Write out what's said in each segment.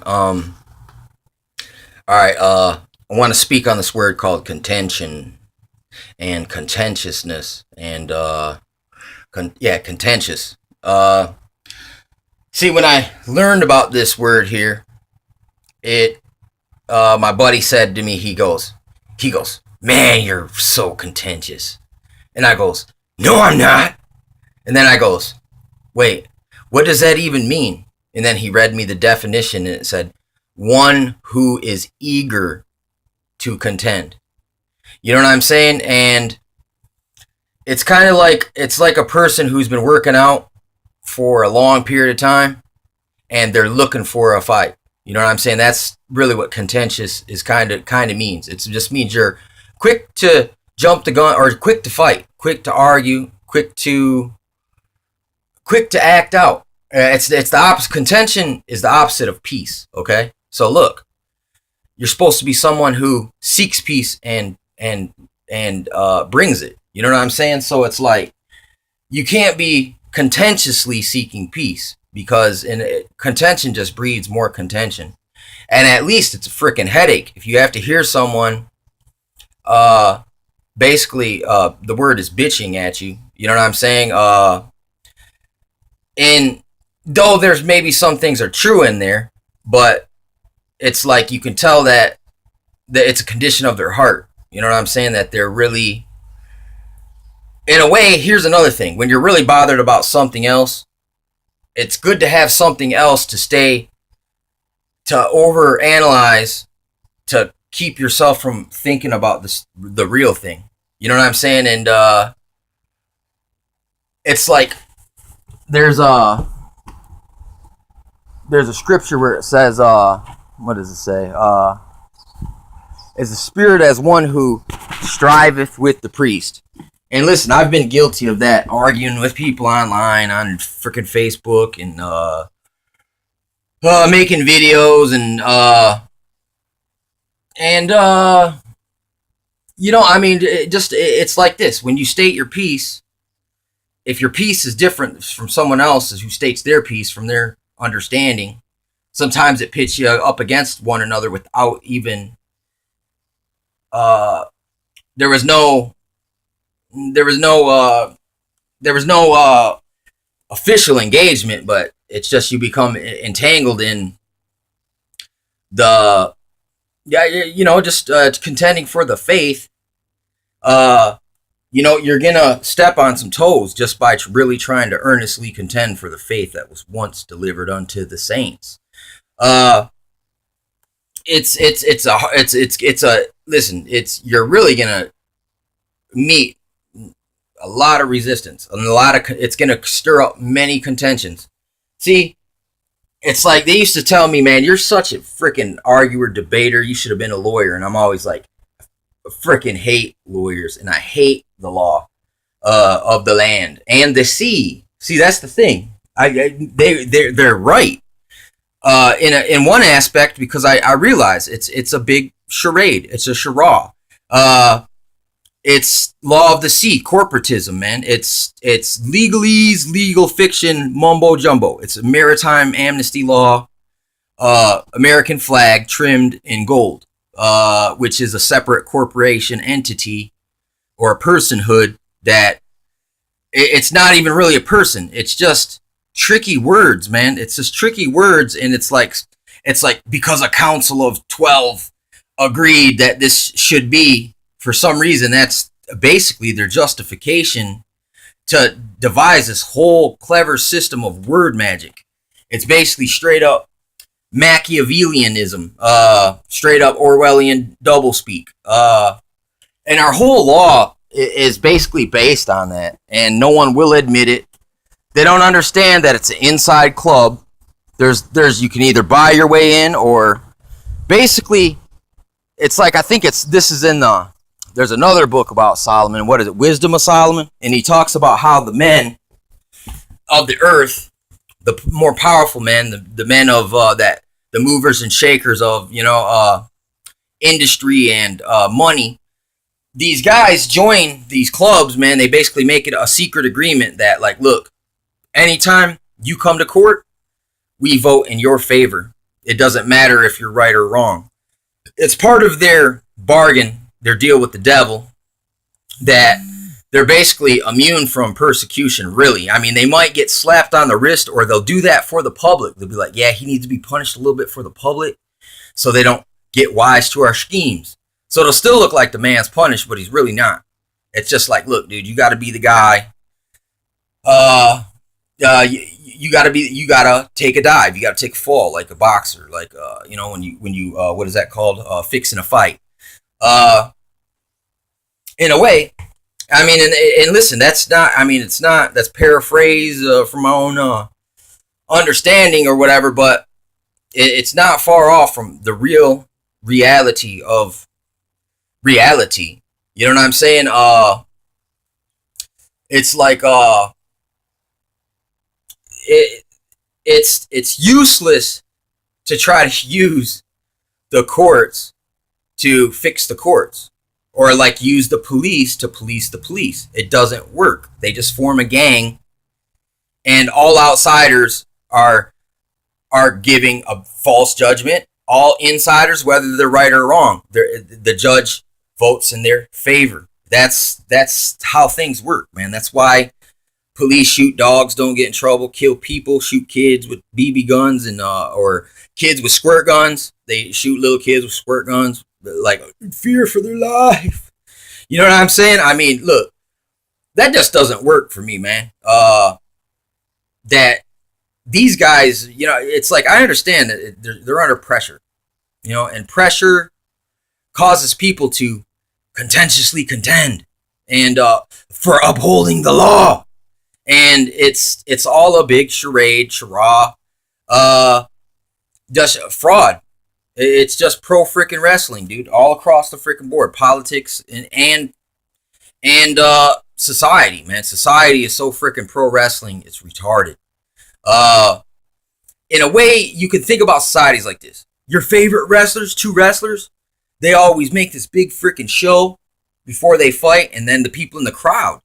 Um, all right. I want to speak on this word called contention and contentiousness and contentious. See, when I learned about this word here, it my buddy said to me, he goes, man, you're so contentious, and I goes, no, I'm not, and then I goes, wait, what does that even mean? And then he read me the definition, and it said, one who is eager to contend. You know what I'm saying? And it's kind of like it's like a person who's been working out for a long period of time and they're looking for a fight. You know what I'm saying? That's really what contentious is kind of means. It just means you're quick to jump the gun or quick to fight, quick to argue, quick to act out. It's the opposite. Contention is the opposite of peace. Okay, so look, you're supposed to be someone who seeks peace and brings it. You know what I'm saying? So it's like you can't be contentiously seeking peace because contention just breeds more contention, and at least it's a freaking headache if you have to hear someone. Uh, basically, the word is bitching at you. You know what I'm saying? And though there's maybe some things are true in there, but it's like you can tell that it's a condition of their heart. You know what I'm saying? That they're really, in a way, here's another thing. When you're really bothered about something else, it's good to have something else to overanalyze, to keep yourself from thinking about the real thing. You know what I'm saying? And it's like there's a there's a scripture where it says, what does it say? Is the spirit as one who striveth with the priest. And listen, I've been guilty of that, arguing with people online on freaking Facebook and making videos and I mean, it's like this. When you state your piece, if your piece is different from someone else's who states their piece from their understanding, sometimes it pits you up against one another without even uh there was no there was no there was no official engagement, but it's just you become entangled in the just contending for the faith. uh you're gonna step on some toes just by really trying to earnestly contend for the faith that was once delivered unto the saints. uh it's a listen, it's you're really gonna meet a lot of resistance and it's gonna stir up many contentions. See, it's like they used to tell me, man, you're such a freaking arguer, debater, you should have been a lawyer. And I'm always like, I freaking hate lawyers and I hate the law of the land and the sea. See, that's the thing. They're right in one aspect, because I realize it's a big charade. It's a charade. Uh, it's law of the sea, corporatism, man. It's legalese, legal fiction, mumbo jumbo. It's a maritime amnesty law, American flag trimmed in gold, which is a separate corporation entity or a personhood that it's not even really a person. It's just tricky words, man. It's just tricky words, and it's like because a council of 12 agreed that this should be for some reason. That's basically their justification to devise this whole clever system of word magic. It's basically straight up Machiavellianism, straight up Orwellian doublespeak. And our whole law is basically based on that, and no one will admit it. They don't understand that it's an inside club. There's you can either buy your way in, or basically it's like, I think this is in there's another book about Solomon. What is it? Wisdom of Solomon. And he talks about how the men of the earth, the more powerful men, the men of the movers and shakers of industry and money. These guys join these clubs, man. They basically make it a secret agreement that, like, look, anytime you come to court, we vote in your favor. It doesn't matter if you're right or wrong. It's part of their bargain, their deal with the devil, that they're basically immune from persecution, really. I mean, they might get slapped on the wrist, or they'll do that for the public. They'll be like, yeah, he needs to be punished a little bit for the public so they don't get wise to our schemes. So it'll still look like the man's punished, but he's really not. It's just like, look, dude, you got to be the guy. You gotta take a dive. You gotta take a fall like a boxer, like when you what is that called? Fixing a fight. Uh, in a way, I mean, and listen, that's not. I mean, it's not. That's paraphrase from my own understanding or whatever, but it's not far off from the real reality of reality. You know what I'm saying? It's like it, it's useless to try to use the courts to fix the courts, or like use the police to police the police. It doesn't work. They just form a gang, and all outsiders are giving a false judgment. All insiders, whether they're right or wrong, the judge votes in their favor. That's how things work, man. That's why police shoot dogs, don't get in trouble, kill people, shoot kids with BB guns and or kids with squirt guns. They shoot little kids with squirt guns, like fear for their life. You know what I'm saying? I mean, look, that just doesn't work for me, man. That these guys, it's like I understand that they're under pressure, and pressure causes people to contentiously contend and for upholding the law. And it's all a big charade, just fraud. It's just pro freaking wrestling, dude, all across the freaking board. Politics and society, man. Society is so freaking pro wrestling, it's retarded. In a way, you can think about societies like this. Your favorite wrestlers, two wrestlers, they always make this big freaking show before they fight, and then the people in the crowd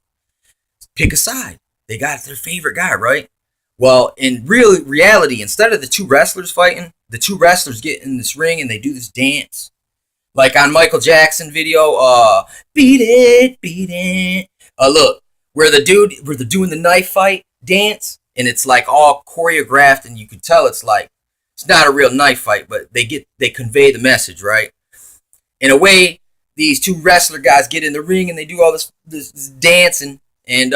pick a side. They got their favorite guy, right? Well, in reality, instead of the two wrestlers fighting, the two wrestlers get in this ring and they do this dance. Like on Michael Jackson video, beat it, beat it. Look, where they're doing the knife fight dance, and it's like all choreographed, and you can tell it's not a real knife fight, but they convey the message, right? In a way, these two wrestler guys get in the ring and they do all this dancing, and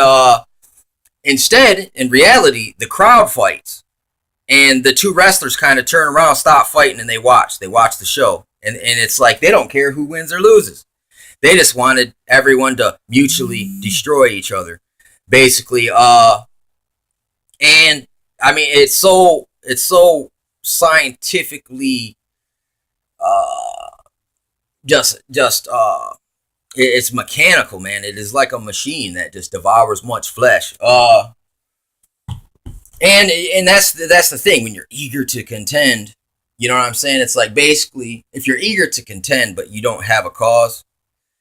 instead, in reality, the crowd fights, and the two wrestlers kind of turn around, stop fighting, and they watch the show, and it's like they don't care who wins or loses. They just wanted everyone to mutually destroy each other, basically. And I mean, it's so scientifically it's mechanical, man. It is like a machine that just devours much flesh. And that's the thing. When you're eager to contend, you know what I'm saying? It's like, basically, if you're eager to contend but you don't have a cause,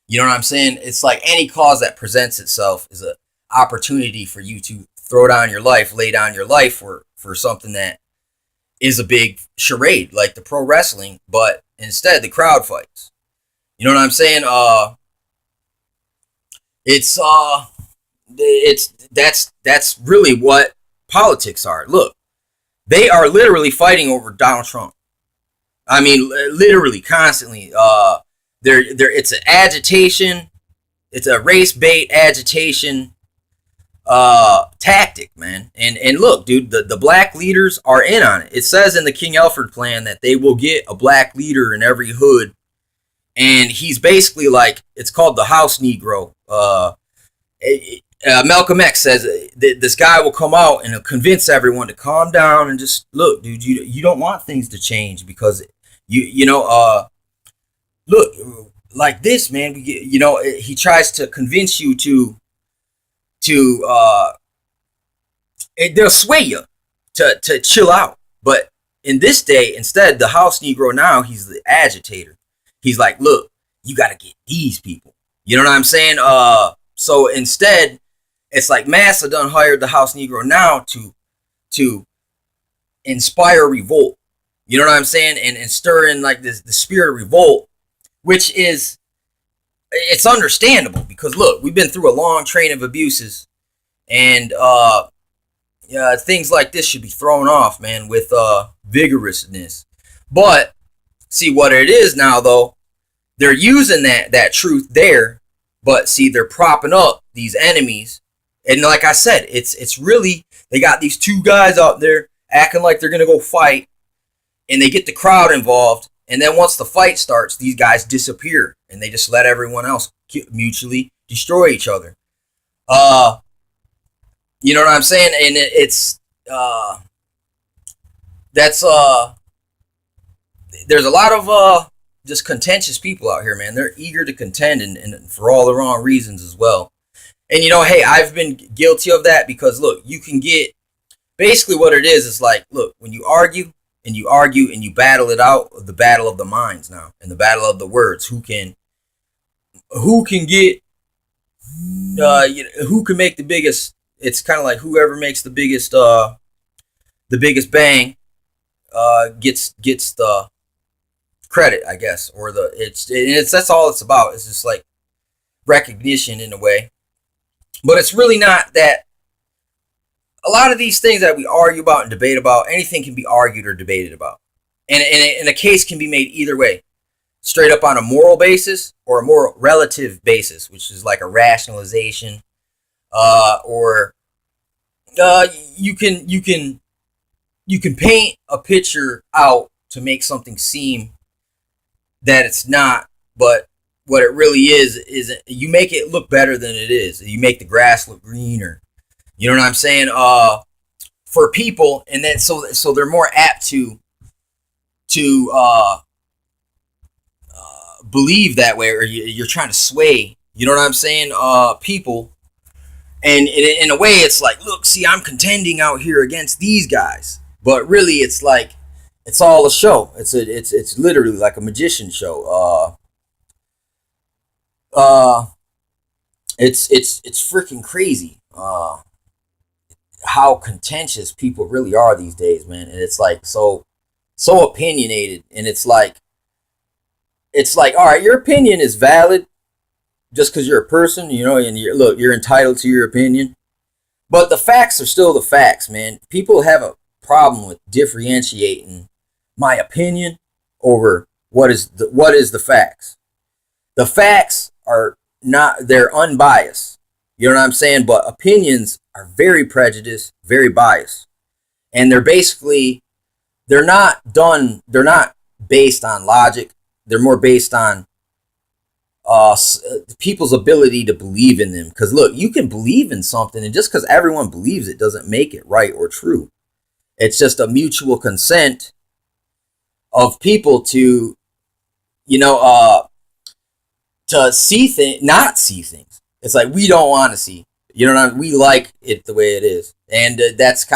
you know what I'm saying? It's like any cause that presents itself is an opportunity for you to throw down your life, lay down your life for something that is a big charade, like the pro wrestling, but instead the crowd fights. You know what I'm saying? That's really what politics are. Look, they are literally fighting over Donald Trump. I mean, literally, constantly. It's an agitation. It's a race bait agitation tactic, man. And look, dude, the black leaders are in on it. It says in the King Alfred plan that they will get a black leader in every hood. And he's basically like, it's called the House Negro. Malcolm X says this guy will come out and he'll convince everyone to calm down and just look, dude. You don't want things to change because look like this, man. He tries to convince you to they'll sway you to chill out. But in this day, instead, the House Negro now, he's the agitator. He's like, look, you got to get these people. You know what I'm saying? So instead, it's like Massa done hired the House Negro now to inspire revolt. You know what I'm saying? And stir in like this the spirit of revolt, which is it's understandable because look, we've been through a long train of abuses, and yeah, things like this should be thrown off, man, with vigorousness. But see what it is now, though. They're using that truth there, but see, they're propping up these enemies, and like I said, it's really they got these two guys out there acting like they're gonna go fight, and they get the crowd involved, and then once the fight starts, these guys disappear, and they just let everyone else mutually destroy each other. Uh, you know what I'm saying? And it's that's there's a lot of just contentious people out here, man. They're eager to contend, and for all the wrong reasons as well. And you know, hey, I've been guilty of that because look, you can get basically what it is like, look, when you argue and you argue and you battle it out, the battle of the minds now, and the battle of the words, who can get who can make the biggest. It's kind of like whoever makes the biggest bang gets the credit, I guess, or it's that's all it's about. It's just like recognition in a way, but it's really not that. A lot of these things that we argue about and debate about, anything can be argued or debated about, and a case can be made either way, straight up on a moral basis or a more relative basis, which is like a rationalization, or you can paint a picture out to make something seem that it's not, but what it really is you make it look better than it is. You make the grass look greener. You know what I'm saying? For people, and then so they're more apt to believe that way, or you're trying to sway. You know what I'm saying? People, and in a way, it's like, look, see, I'm contending out here against these guys, but really, it's like it's all a show. It's literally like a magician show. It's freaking crazy. How contentious people really are these days, man, and it's like so opinionated, and it's like all right, your opinion is valid just because you're a person, you know, and you're entitled to your opinion, but the facts are still the facts, man. People have a problem with differentiating my opinion over what is the facts. The facts are not, they're unbiased. You know what I'm saying? But opinions are very prejudiced, very biased. And they're not based on logic. They're more based on people's ability to believe in them. Because look, you can believe in something, and just because everyone believes it doesn't make it right or true. It's just a mutual consent of people to, to see things, not see things. It's like we don't want to see. You know what I mean? We like it the way it is, and that's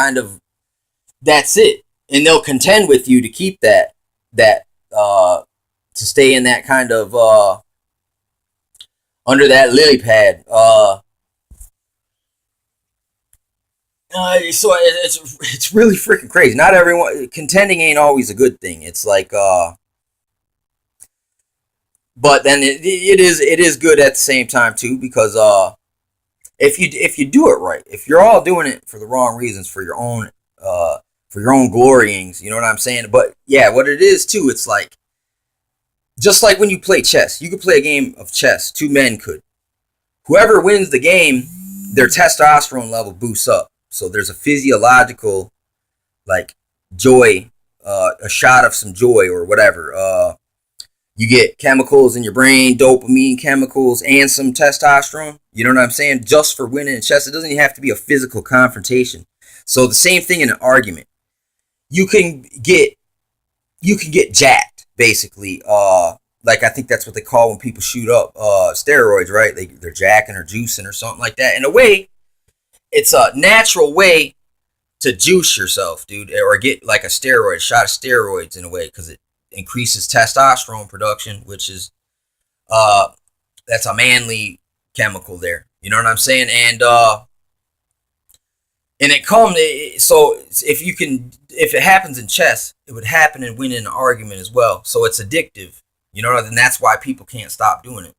it. And they'll contend with you to keep that to stay in that kind of under that lily pad. So it's really freaking crazy. Not everyone contending ain't always a good thing. It's like but then it is good at the same time too, because if you do it right, if you're all doing it for the wrong reasons, for your own gloryings, you know what I'm saying? But yeah, what it is too, it's like just like when you play chess, you could play a game of chess. Two men could. Whoever wins the game, their testosterone level boosts up. So there's a physiological like joy, a shot of some joy or whatever. You get chemicals in your brain, dopamine chemicals, and some testosterone. You know what I'm saying? Just for winning in chess, it doesn't even have to be a physical confrontation. So the same thing in an argument. You can get jacked, basically. Like I think that's what they call when people shoot up steroids, right? They're jacking or juicing or something like that. In a way, it's a natural way to juice yourself, dude, or get like a shot of steroids in a way, because it increases testosterone production, which is that's a manly chemical there. You know what I'm saying? And it comes, so if you can, if it happens in chess, it would happen and win in an argument as well. So it's addictive, you know, and that's why people can't stop doing it.